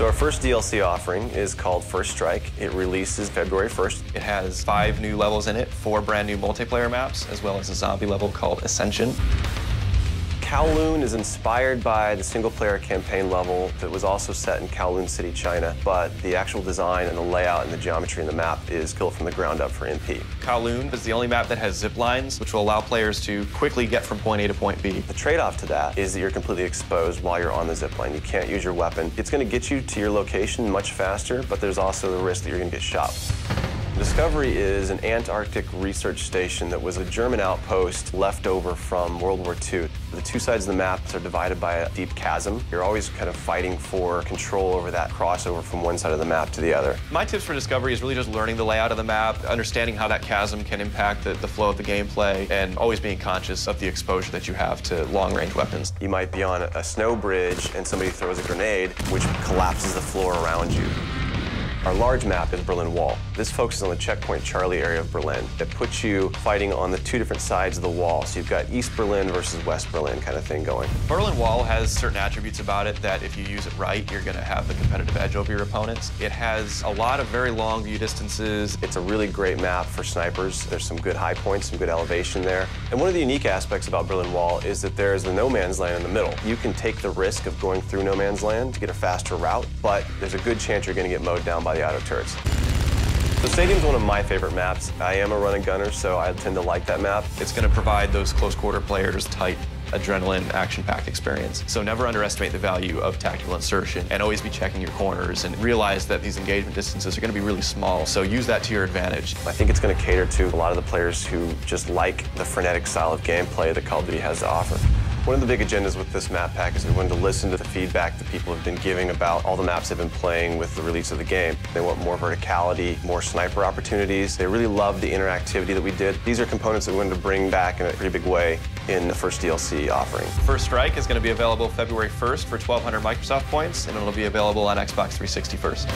So our first DLC offering is called First Strike. It releases February 1st. It has 5 new levels in it, 4 brand new multiplayer maps, as well as a zombie level called Ascension. Kowloon is inspired by the single-player campaign level that was also set in Kowloon City, China, but the actual design and the layout and the geometry in the map is built from the ground up for MP. Kowloon is the only map that has zip lines, which will allow players to quickly get from point A to point B. The trade-off to that is that you're completely exposed while you're on the zip line. You can't use your weapon. It's going to get you to your location much faster, but there's also the risk that you're going to get shot. Discovery is an Antarctic research station that was a German outpost left over from World War II. The two sides of the map are divided by a deep chasm. You're always kind of fighting for control over that crossover from one side of the map to the other. My tips for Discovery is really just learning the layout of the map, understanding how that chasm can impact the flow of the gameplay, and always being conscious of the exposure that you have to long-range weapons. You might be on a snow bridge and somebody throws a grenade, which collapses the floor around you. Our large map is Berlin Wall. This focuses on the checkpoint Charlie area of Berlin. It puts you fighting on the two different sides of the wall. So you've got East Berlin versus West Berlin kind of thing going. Berlin Wall has certain attributes about it that if you use it right, you're going to have the competitive edge over your opponents. It has a lot of very long view distances. It's a really great map for snipers. There's some good high points, some good elevation there. And one of the unique aspects about Berlin Wall is that there's the no man's land in the middle. You can take the risk of going through no man's land to get a faster route, but there's a good chance you're going to get mowed down by the auto turrets. The stadium's one of my favorite maps. I am a run and gunner, so I tend to like that map. It's going to provide those close quarter players tight adrenaline, action-packed experience. So never underestimate the value of tactical insertion, and always be checking your corners and realize that these engagement distances are going to be really small, so use that to your advantage. I think it's going to cater to a lot of the players who just like the frenetic style of gameplay that Call of Duty has to offer. One of the big agendas with this map pack is we wanted to listen to the feedback that people have been giving about all the maps they've been playing with the release of the game. They want more verticality, more sniper opportunities. They really love the interactivity that we did. These are components that we wanted to bring back in a pretty big way in the first DLC offering. First Strike is going to be available February 1st for 1,200 Microsoft points, and it'll be available on Xbox 360 first.